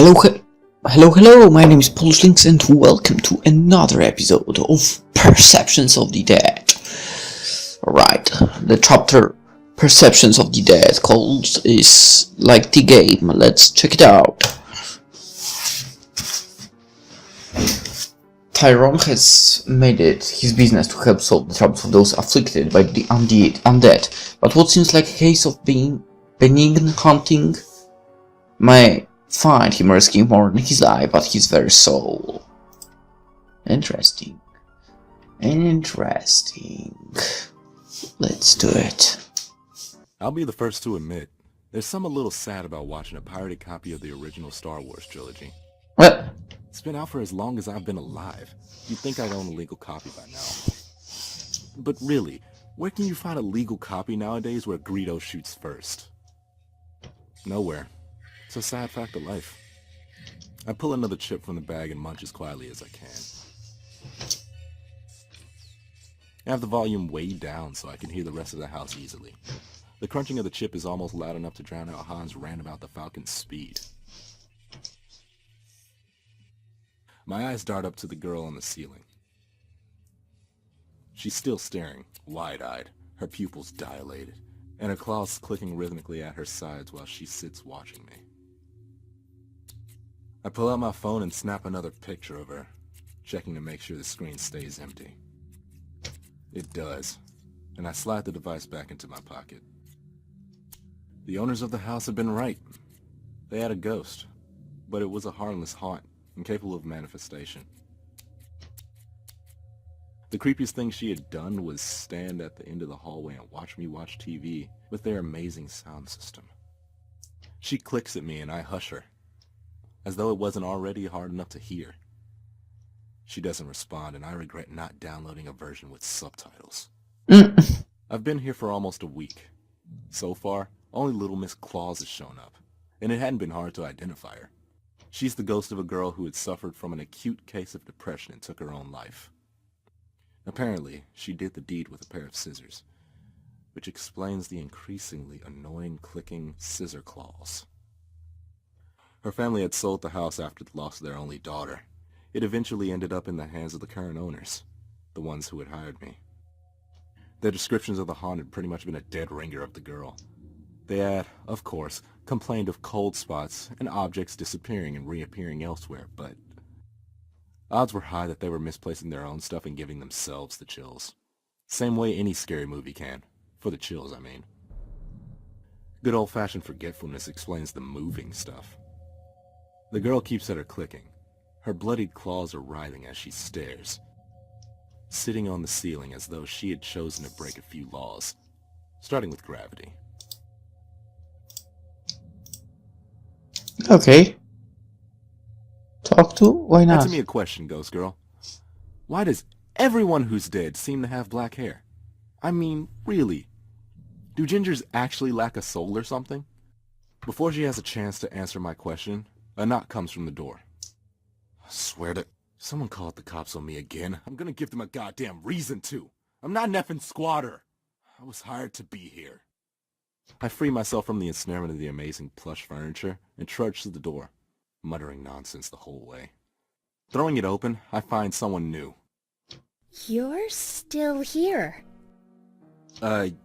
Hello, my name is PolishLynx and welcome to another episode of Perceptions of the Dead. Alright, the chapter Perceptions of the Dead called is like the game. Let's check it out. Tyrone has made it his business to help solve the troubles of those afflicted by the undead, but what seems like a case of being benign hunting may find him risking more than his life, but his very soul. Interesting. Let's do it. I'll be the first to admit, there's something a little sad about watching a pirated copy of the original Star Wars trilogy. What? It's been out for as long as I've been alive. You'd think I'd own a legal copy by now. But really, where can you find a legal copy nowadays where Greedo shoots first? Nowhere. It's a sad fact of life. I pull another chip from the bag and munch as quietly as I can. I have the volume way down so I can hear the rest of the house easily. The crunching of the chip is almost loud enough to drown out Han's rant about the Falcon's speed. My eyes dart up to the girl on the ceiling. She's still staring, wide-eyed, her pupils dilated, and her claws clicking rhythmically at her sides while she sits watching me. I pull out my phone and snap another picture of her, checking to make sure the screen stays empty. It does, and I slide the device back into my pocket. The owners of the house had been right. They had a ghost, but it was a harmless haunt, incapable of manifestation. The creepiest thing she had done was stand at the end of the hallway and watch me watch TV with their amazing sound system. She clicks at me and I hush her, as though it wasn't already hard enough to hear. She doesn't respond and I regret not downloading a version with subtitles. I've been here for almost a week. So far, only Little Miss Claus has shown up, and it hadn't been hard to identify her. She's the ghost of a girl who had suffered from an acute case of depression and took her own life. Apparently, she did the deed with a pair of scissors, which explains the increasingly annoying clicking scissor claws. Her family had sold the house after the loss of their only daughter. It eventually ended up in the hands of the current owners, the ones who had hired me. Their descriptions of the haunt had pretty much been a dead ringer of the girl. They had, of course, complained of cold spots and objects disappearing and reappearing elsewhere, but odds were high that they were misplacing their own stuff and giving themselves the chills. Same way any scary movie can. For the chills, I mean. Good old-fashioned forgetfulness explains the moving stuff. The girl keeps at her clicking. Her bloodied claws are writhing as she stares, sitting on the ceiling as though she had chosen to break a few laws, starting with gravity. Okay. Talk to? Why not? Answer me a question, Ghost Girl. Why does everyone who's dead seem to have black hair? I mean, really? Do gingers actually lack a soul or something? Before she has a chance to answer my question, a knock comes from the door. I swear to... Someone called the cops on me again. I'm gonna give them a goddamn reason to. I'm not an effing squatter. I was hired to be here. I free myself from the ensnarement of the amazing plush furniture and trudge to the door, muttering nonsense the whole way. Throwing it open, I find someone new. You're still here.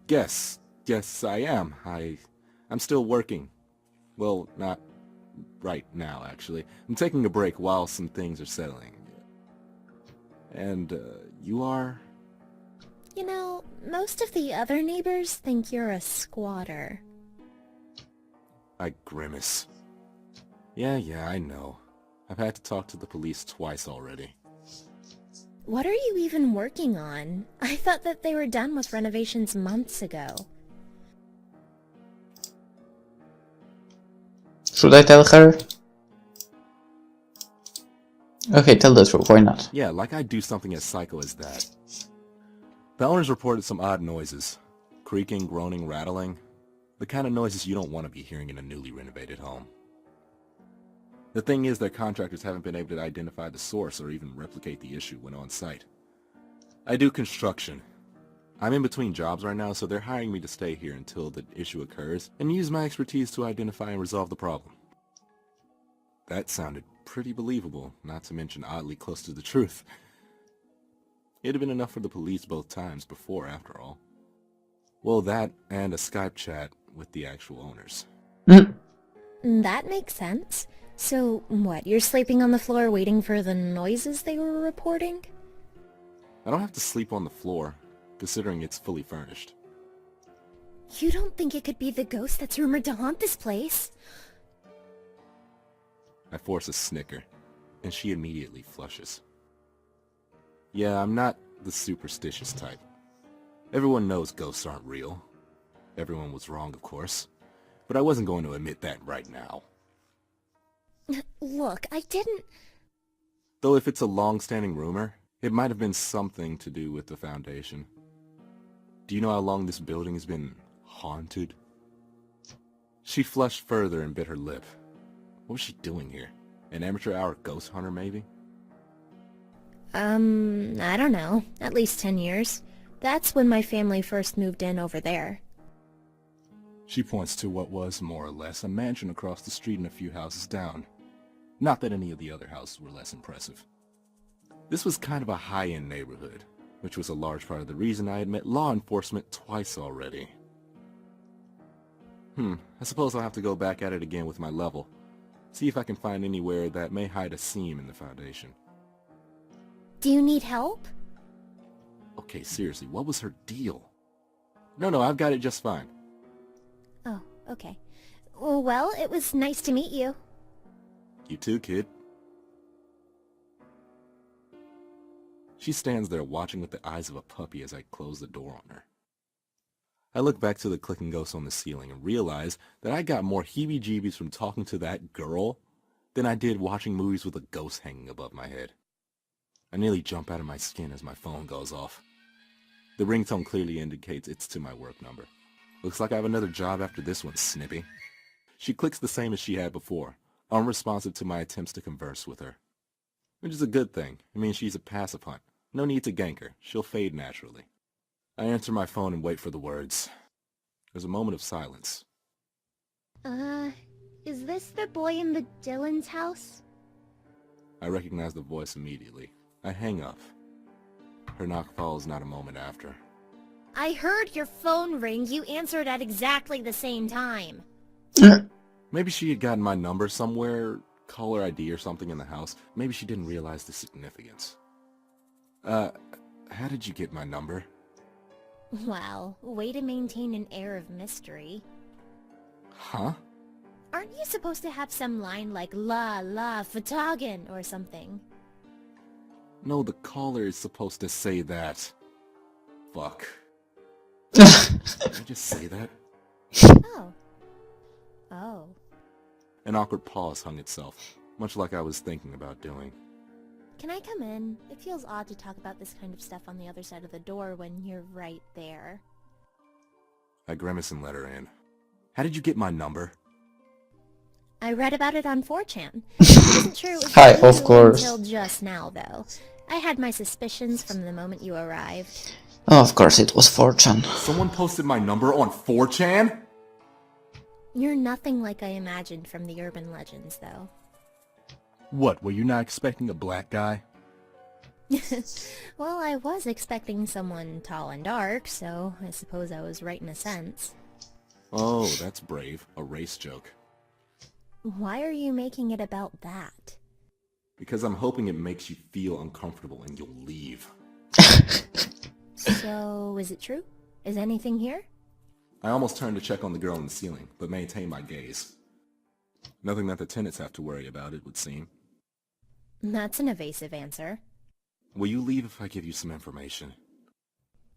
Yes. Yes, I am. I'm still working. Well, not right now, actually. I'm taking a break while some things are settling. And, you are? You know, most of the other neighbors think you're a squatter. I grimace. Yeah, I know. I've had to talk to the police twice already. What are you even working on? I thought that they were done with renovations months ago. Should I tell her? Okay, tell the truth, why not? Yeah, like I'd do something as psycho as that. The owners reported some odd noises. Creaking, groaning, rattling. The kind of noises you don't want to be hearing in a newly renovated home. The thing is that contractors haven't been able to identify the source or even replicate the issue when on site. I do construction. I'm in between jobs right now, so they're hiring me to stay here until the issue occurs and use my expertise to identify and resolve the problem. That sounded pretty believable, not to mention oddly close to the truth. It had been enough for the police both times before, after all. Well, that and a Skype chat with the actual owners. That makes sense. So, what, you're sleeping on the floor waiting for the noises they were reporting? I don't have to sleep on the floor, considering it's fully furnished. You don't think it could be the ghost that's rumored to haunt this place? I force a snicker, and she immediately flushes. Yeah, I'm not the superstitious type. Everyone knows ghosts aren't real. Everyone was wrong, of course. But I wasn't going to admit that right now. Look, I didn't... Though if it's a long-standing rumor, it might have been something to do with the foundation. Do you know how long this building has been haunted? She flushed further and bit her lip. What was she doing here? An amateur hour ghost hunter, maybe? I don't know. At least 10 years. That's when my family first moved in over there. She points to what was, more or less, a mansion across the street and a few houses down. Not that any of the other houses were less impressive. This was kind of a high-end neighborhood, which was a large part of the reason I had met law enforcement twice already. I suppose I'll have to go back at it again with my level. See if I can find anywhere that may hide a seam in the foundation. Do you need help? Okay, seriously, what was her deal? No, I've got it just fine. Oh, okay. Well, it was nice to meet you. You too, kid. She stands there watching with the eyes of a puppy as I close the door on her. I look back to the clicking ghost on the ceiling and realize that I got more heebie-jeebies from talking to that girl than I did watching movies with a ghost hanging above my head. I nearly jump out of my skin as my phone goes off. The ringtone clearly indicates it's to my work number. Looks like I have another job after this one, Snippy. She clicks the same as she had before, unresponsive to my attempts to converse with her. Which is a good thing. It means she's a passive hunt. No need to gank her. She'll fade naturally. I answer my phone and wait for the words. There's a moment of silence. Is this the boy in the Dylan's house? I recognize the voice immediately. I hang up. Her knock follows not a moment after. I heard your phone ring. You answered at exactly the same time. Maybe she had gotten my number somewhere, caller ID or something in the house. Maybe she didn't realize the significance. How did you get my number? Well, way to maintain an air of mystery. Huh? Aren't you supposed to have some line like la la Fatagan or something? No, the caller is supposed to say that. Fuck. Hmm. Did I just say that? Oh. An awkward pause hung itself, much like I was thinking about doing. Can I come in? It feels odd to talk about this kind of stuff on the other side of the door when you're right there. I grimace and let her in. How did you get my number? I read about it on 4chan. I wasn't sure it was Hi, you of course. until just now, though. I had my suspicions from the moment you arrived. Oh, of course, it was 4chan. Someone posted my number on 4chan? You're nothing like I imagined from the urban legends, though. What, were you not expecting a black guy? Well, I was expecting someone tall and dark, so I suppose I was right in a sense. Oh, that's brave. A race joke. Why are you making it about that? Because I'm hoping it makes you feel uncomfortable and you'll leave. So, is it true? Is anything here? I almost turned to check on the girl in the ceiling, but maintained my gaze. Nothing that the tenants have to worry about, it would seem. That's an evasive answer. Will you leave if I give you some information?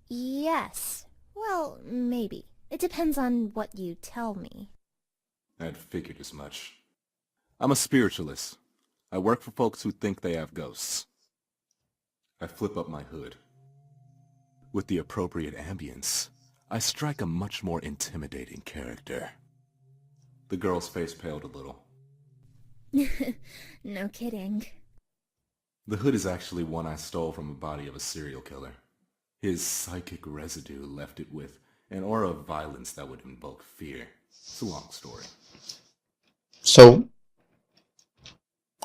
Yes. Well, maybe. It depends on what you tell me. I'd figured as much. I'm a spiritualist. I work for folks who think they have ghosts. I flip up my hood. With the appropriate ambience, I strike a much more intimidating character. The girl's face paled a little. No kidding. The hood is actually one I stole from the body of a serial killer. His psychic residue left it with an aura of violence that would invoke fear. It's a long story. So?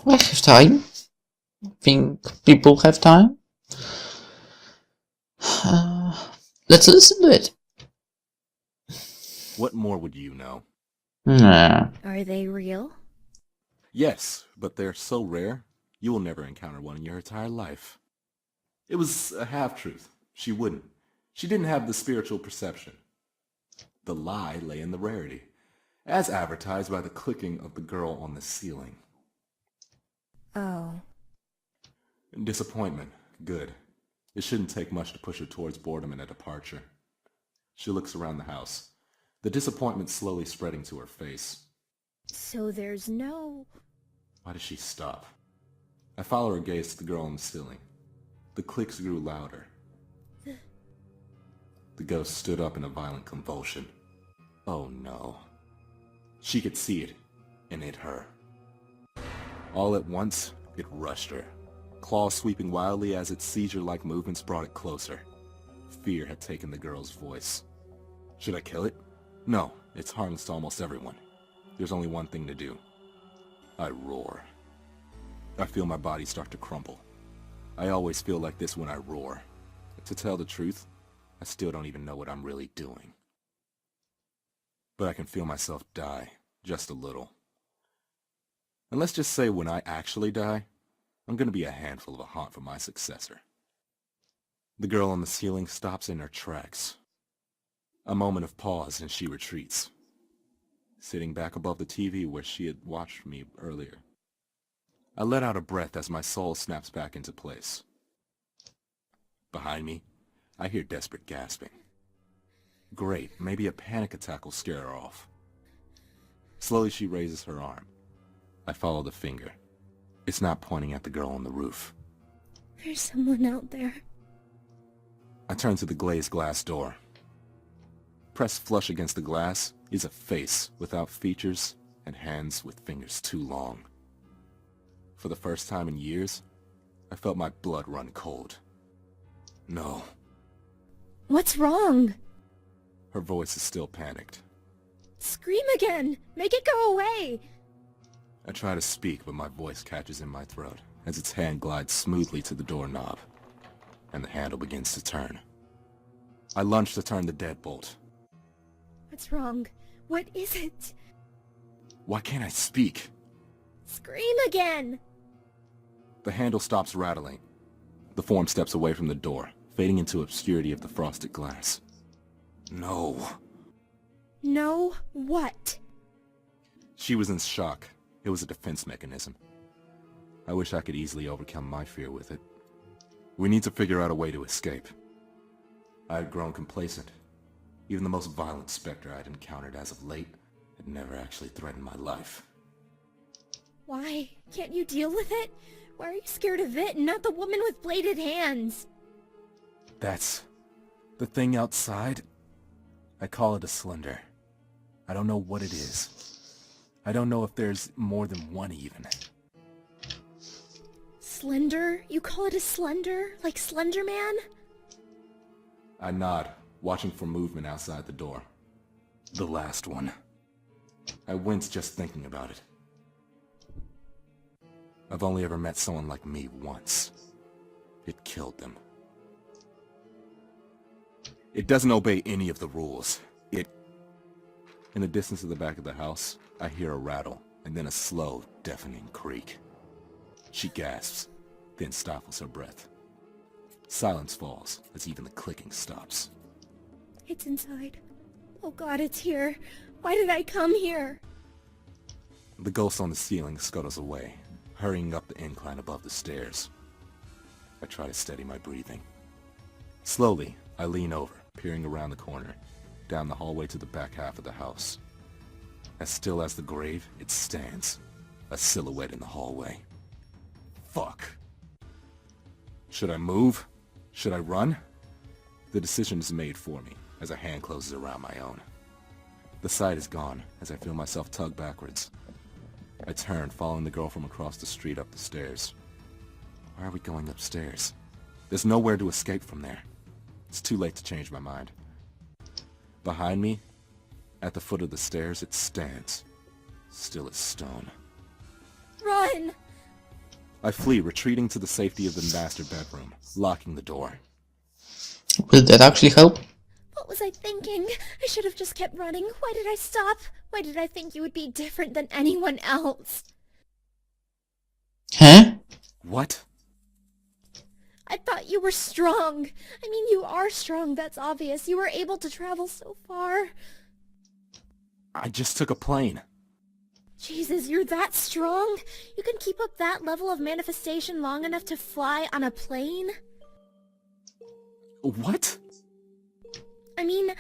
I have time. Think people have time. Let's listen to it. What more would you know? Nah. Are they real? Yes, but they're so rare, you will never encounter one in your entire life. It was a half-truth. She wouldn't. She didn't have the spiritual perception. The lie lay in the rarity, as advertised by the clicking of the girl on the ceiling. Oh. Disappointment. Good. It shouldn't take much to push her towards boredom and a departure. She looks around the house, the disappointment slowly spreading to her face. So there's no... Why does she stop? I follow her gaze to the girl on the ceiling. The clicks grew louder. The ghost stood up in a violent convulsion. Oh no. She could see it, and it her. All at once, it rushed her. Claws sweeping wildly as its seizure-like movements brought it closer. Fear had taken the girl's voice. Should I kill it? No, it's harmless to almost everyone. There's only one thing to do. I roar. I feel my body start to crumble. I always feel like this when I roar. To tell the truth, I still don't even know what I'm really doing. But I can feel myself die, just a little. And let's just say when I actually die, I'm gonna be a handful of a haunt for my successor. The girl on the ceiling stops in her tracks. A moment of pause and she retreats, sitting back above the TV where she had watched me earlier. I let out a breath as my soul snaps back into place. Behind me, I hear desperate gasping. Great, maybe a panic attack will scare her off. Slowly she raises her arm. I follow the finger. It's not pointing at the girl on the roof. There's someone out there. I turn to the glazed glass door. Pressed flush against the glass is a face without features and hands with fingers too long. For the first time in years, I felt my blood run cold. No. What's wrong? Her voice is still panicked. Scream again! Make it go away! I try to speak, but my voice catches in my throat as its hand glides smoothly to the doorknob, and the handle begins to turn. I lunge to turn the deadbolt. What's wrong? What is it? Why can't I speak? Scream again! The handle stops rattling. The form steps away from the door, fading into obscurity of the frosted glass. No. No, what? She was in shock. It was a defense mechanism. I wish I could easily overcome my fear with it. We need to figure out a way to escape. I had grown complacent. Even the most violent specter I'd encountered as of late had never actually threatened my life. Why? Can't you deal with it? Why are you scared of it and not the woman with bladed hands? That's the thing outside. I call it a slender. I don't know what it is. I don't know if there's more than one even. Slender? You call it a slender? Like Slender Man? I nod, watching for movement outside the door. The last one. I wince just thinking about it. I've only ever met someone like me once. It killed them. It doesn't obey any of the rules. In the distance of the back of the house, I hear a rattle, and then a slow, deafening creak. She gasps, then stifles her breath. Silence falls as even the clicking stops. It's inside. Oh God, it's here. Why did I come here? The ghost on the ceiling scuttles away, hurrying up the incline above the stairs. I try to steady my breathing. Slowly, I lean over, peering around the corner, down the hallway to the back half of the house. As still as the grave, it stands, a silhouette in the hallway. Fuck. Should I move? Should I run? The decision is made for me, as a hand closes around my own. The sight is gone, as I feel myself tug backwards. I turn, following the girl from across the street up the stairs. Why are we going upstairs? There's nowhere to escape from there. It's too late to change my mind. Behind me, at the foot of the stairs, it stands, still as stone. Run! I flee, retreating to the safety of the master bedroom, locking the door. Will that actually help? What was I thinking? I should have just kept running. Why did I stop? Why did I think you would be different than anyone else? Huh? What? I thought you were strong. I mean, you are strong, that's obvious. You were able to travel so far. I just took a plane. Jesus, you're that strong? You can keep up that level of manifestation long enough to fly on a plane? What? I mean,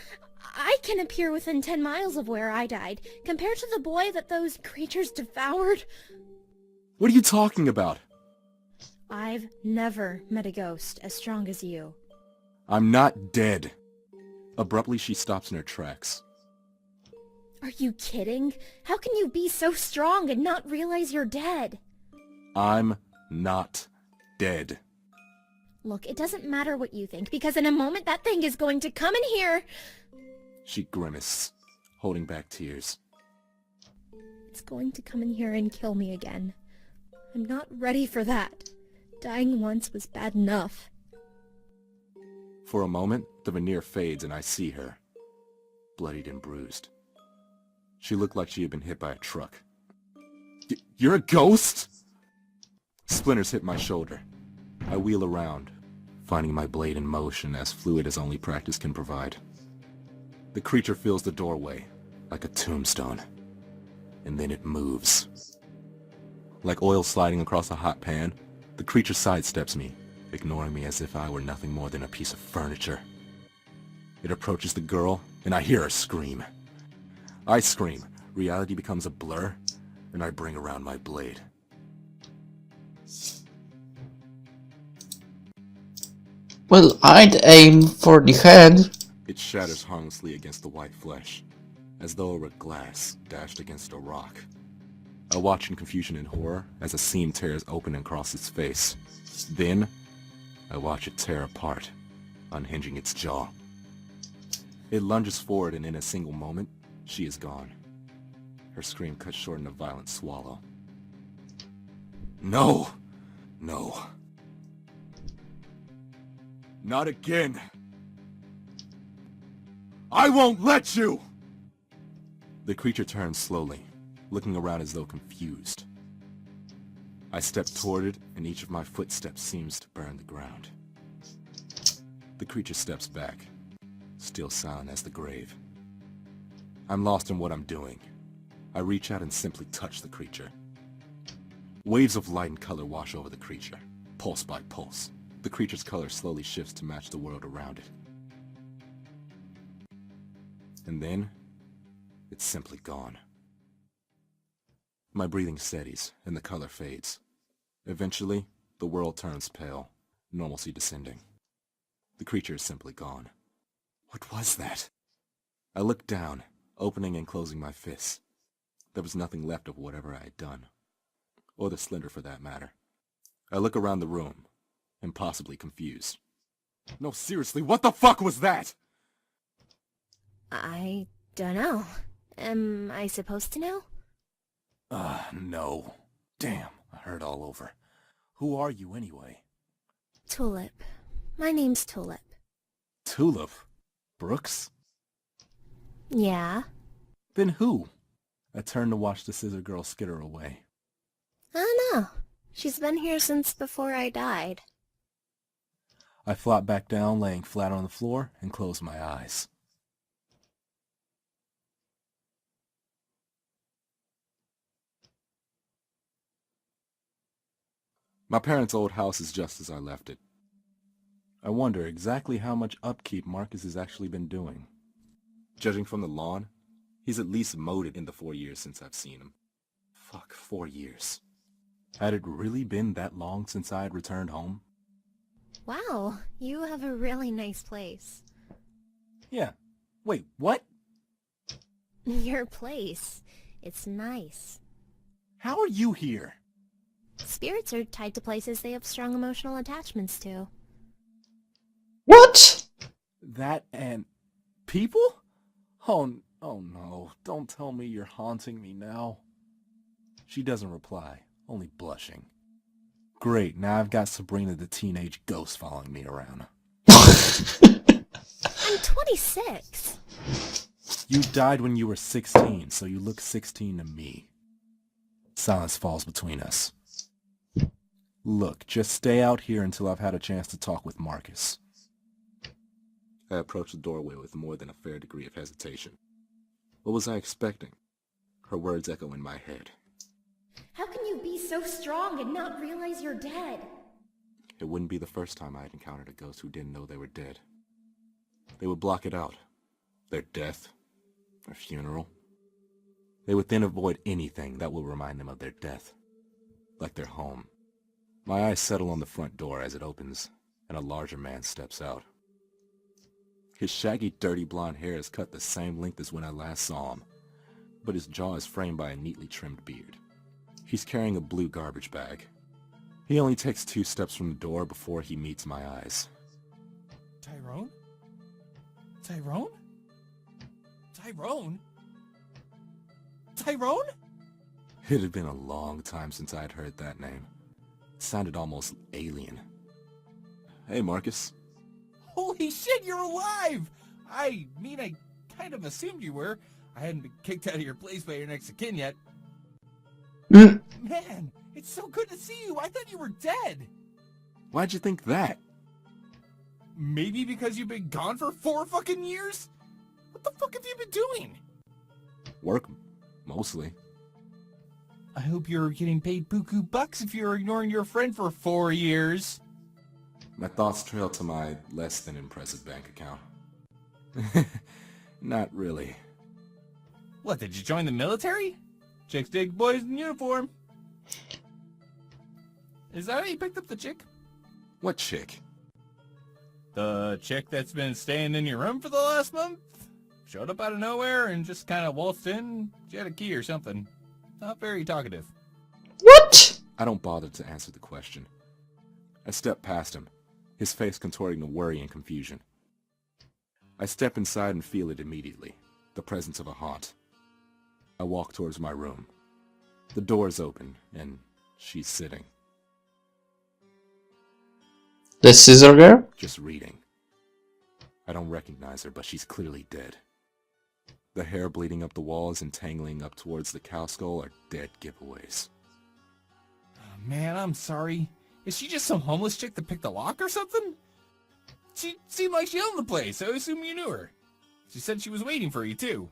I can appear within 10 miles of where I died, compared to the boy that those creatures devoured. What are you talking about? I've never met a ghost as strong as you. I'm not dead. Abruptly, she stops in her tracks. Are you kidding? How can you be so strong and not realize you're dead? I'm not dead. Look, it doesn't matter what you think, because in a moment that thing is going to come in here. She grimaced, holding back tears. It's going to come in here and kill me again. I'm not ready for that. Dying once was bad enough. For a moment, the veneer fades and I see her, bloodied and bruised. She looked like she had been hit by a truck. You're a ghost? Splinters hit my shoulder. I wheel around, finding my blade in motion as fluid as only practice can provide. The creature fills the doorway, like a tombstone, and then it moves. Like oil sliding across a hot pan, the creature sidesteps me, ignoring me as if I were nothing more than a piece of furniture. It approaches the girl, and I hear her scream. I scream, reality becomes a blur, and I bring around my blade. Well, I'd aim for the head. It shatters harmlessly against the white flesh, as though it were glass dashed against a rock. I watch in confusion and horror as a seam tears open across its face. Then, I watch it tear apart, unhinging its jaw. It lunges forward and in a single moment, she is gone. Her scream cut short in a violent swallow. No! No. Not again! I won't let you! The creature turns slowly, looking around as though confused. I step toward it, and each of my footsteps seems to burn the ground. The creature steps back, still silent as the grave. I'm lost in what I'm doing. I reach out and simply touch the creature. Waves of light and color wash over the creature, pulse by pulse. The creature's color slowly shifts to match the world around it. And then, it's simply gone. My breathing steadies, and the color fades. Eventually, the world turns pale, normalcy descending. The creature is simply gone. What was that? I looked down, opening and closing my fists. There was nothing left of whatever I had done. Or the slender for that matter. I look around the room, impossibly confused. No, seriously, what the fuck was that? I don't know. Am I supposed to know? No. Damn, I hurt all over. Who are you anyway? Tulip. My name's Tulip. Tulip? Brooks? Yeah? Then who? I turned to watch the scissor girl skitter away. I don't know. She's been here since before I died. I flopped back down, laying flat on the floor, and closed my eyes. My parents' old house is just as I left it. I wonder exactly how much upkeep Marcus has actually been doing. Judging from the lawn, he's at least mowed it in the 4 years since I've seen him. Fuck, 4 years. Had it really been that long since I had returned home? Wow, you have a really nice place. Yeah. Wait, what? Your place. It's nice. How are you here? Spirits are tied to places they have strong emotional attachments to. What? That and people? Oh no, don't tell me you're haunting me now. She doesn't reply, only blushing. Great, now I've got Sabrina the teenage ghost following me around. I'm 26. You died when you were 16, so you look 16 to me. Silence falls between us. Look, just stay out here until I've had a chance to talk with Marcus. I approached the doorway with more than a fair degree of hesitation. What was I expecting? Her words echo in my head. How can you be so strong and not realize you're dead? It wouldn't be the first time I had encountered a ghost who didn't know they were dead. They would block it out. Their death, their funeral. They would then avoid anything that will remind them of their death, like their home. My eyes settle on the front door as it opens, and a larger man steps out. His shaggy, dirty blonde hair is cut the same length as when I last saw him, but his jaw is framed by a neatly trimmed beard. He's carrying a blue garbage bag. He only takes 2 steps from the door before he meets my eyes. Tyrone? Tyrone? Tyrone? Tyrone? It had been a long time since I'd heard that name. It sounded almost alien. Hey, Marcus. Holy shit, you're alive! I mean, I kind of assumed you were. I hadn't been kicked out of your place by your next of kin yet. Man, it's so good to see you. I thought you were dead. Why'd you think that? Maybe because you've been gone for 4 fucking years? What the fuck have you been doing? Work, mostly. I hope you're getting paid buku bucks if you're ignoring your friend for 4 years. My thoughts trail to my less than impressive bank account. Not really. What, did you join the military? Chicks dig boys in uniform. Is that how you picked up the chick? What chick? The chick that's been staying in your room for the last month? Showed up out of nowhere and just kind of waltzed in. She had a key or something. Not very talkative. What? I don't bother to answer the question. I step past him, his face contorting to worry and confusion. I step inside and feel it immediately, the presence of a haunt. I walk towards my room. The door is open, and she's sitting. The scissor girl? Just reading. I don't recognize her, but she's clearly dead. The hair bleeding up the walls and tangling up towards the cow skull are dead giveaways. Oh, man, I'm sorry. Is she just some homeless chick that picked a lock or something? She seemed like she owned the place, so I assume you knew her. She said she was waiting for you, too.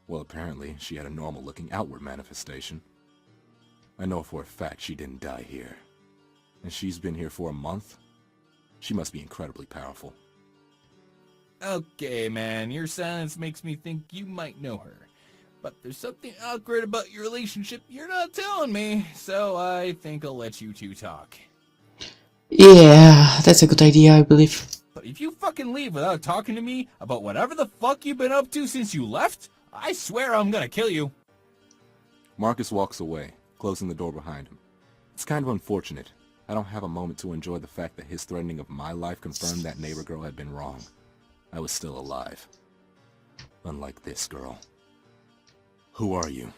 Well, apparently, she had a normal-looking outward manifestation. I know for a fact she didn't die here. And she's been here for a month? She must be incredibly powerful. Okay, man, your silence makes me think you might know her. But there's something awkward about your relationship you're not telling me, so I think I'll let you two talk. Yeah, that's a good idea, I believe. But if you fucking leave without talking to me about whatever the fuck you've been up to since you left, I swear I'm gonna kill you. Marcus walks away, closing the door behind him. It's kind of unfortunate. I don't have a moment to enjoy the fact that his threatening of my life confirmed that neighbor girl had been wrong. I was still alive. Unlike this girl. Who are you?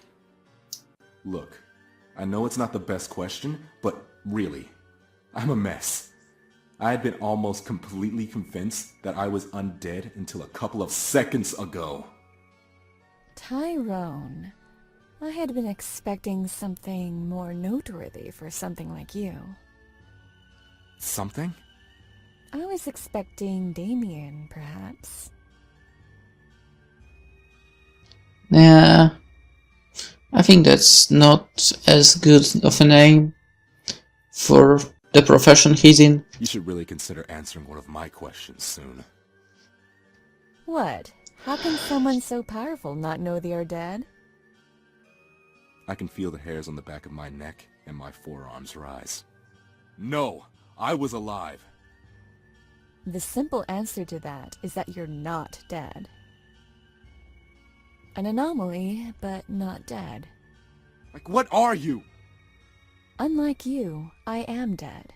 Look, I know it's not the best question, but really, I'm a mess. I had been almost completely convinced that I was undead until a couple of seconds ago. Tyrone, I had been expecting something more noteworthy for something like you. Something? I was expecting Damien, perhaps. Yeah, I think that's not as good of a name for the profession he's in. You should really consider answering one of my questions soon. What? How can someone so powerful not know they are dead? I can feel the hairs on the back of my neck and my forearms rise. No, I was alive. The simple answer to that is that you're not dead. An anomaly, but not dead. Like, what are you? Unlike you, I am dead.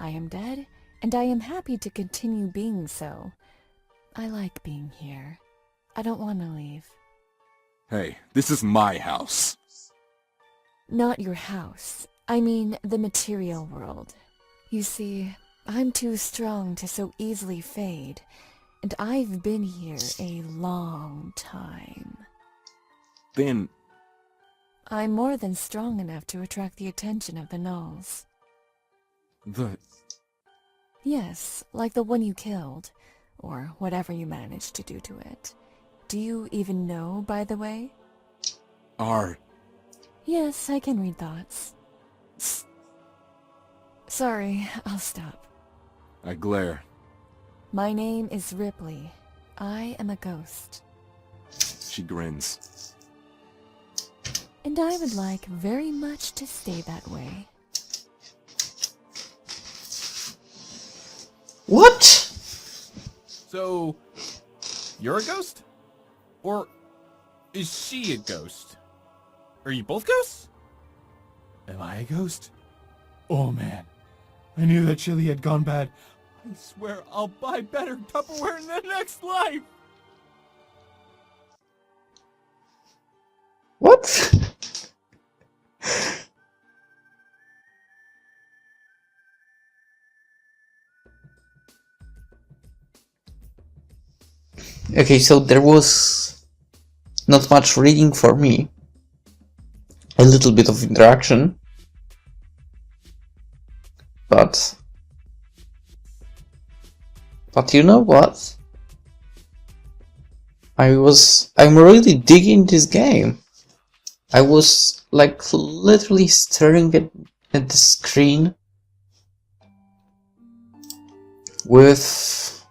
I am dead, and I am happy to continue being so. I like being here. I don't want to leave. Hey, this is my house. Not your house. I mean the material world. You see, I'm too strong to so easily fade, and I've been here a long time. Then, I'm more than strong enough to attract the attention of the gnolls. Yes, like the one you killed, or whatever you managed to do to it. Do you even know, by the way? Yes, I can read thoughts. Sorry, I'll stop. I glare. My name is Ripley. I am a ghost. She grins. And I would like very much to stay that way. What? So, you're a ghost? Or is she a ghost? Are you both ghosts? Am I a ghost? Oh man, I knew that chili had gone bad. I swear I'll buy better Tupperware in the next life! What? Okay, so there was not much reading for me. A little bit of interaction. But you know what? I'm really digging this game. I was like literally staring at the screen with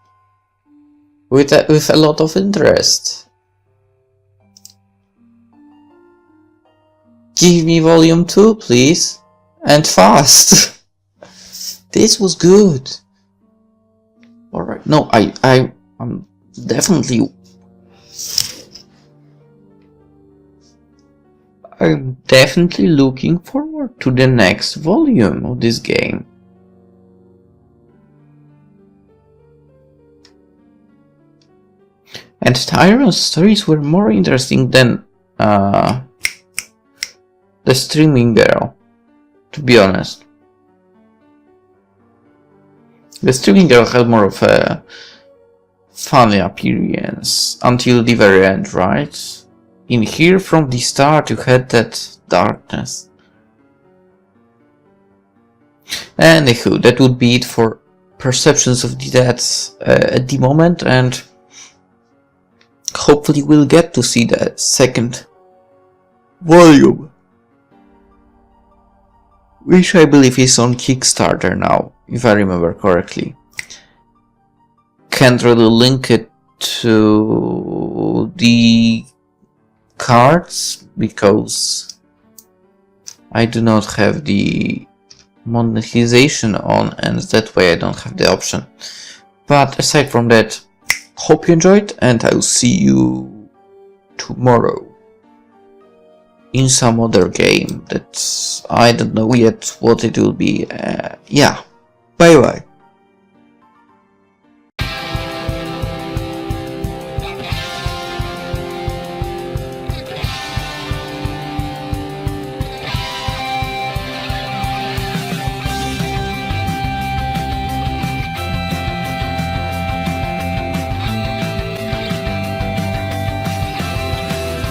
a lot of interest. Give me volume 2, please, and fast. This was good. All right, no, I'm definitely. I'm definitely looking forward to the next volume of this game. And Tyron's stories were more interesting than the streaming girl, to be honest. The streaming girl had more of a funny appearance until the very end, right? In here, from the start, you had that darkness. Anywho, that would be it for Perceptions of the Dead at the moment, and hopefully we'll get to see the second volume, which I believe is on Kickstarter now, if I remember correctly. Can't really link it to the cards because I do not have the monetization on, and that way I don't have the option. But aside from that, hope you enjoyed, and I'll see you tomorrow in some other game that I don't know yet what it will be. Yeah, bye bye.